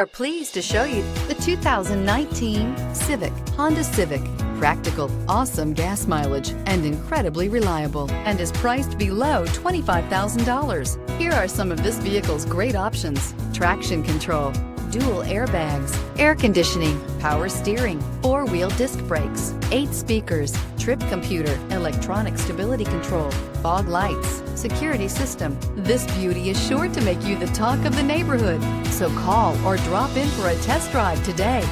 Are pleased to show you the 2019 Civic, Honda Civic. Practical, awesome gas mileage, and incredibly reliable, and is priced below $25,000. Here are some of this vehicle's great options: traction control, dual airbags, air conditioning, power steering, four-wheel disc brakes, 8 speakers, trip computer, electronic stability control, fog lights, security system. This beauty is sure to make you the talk of the neighborhood. So call or drop in for a test drive today.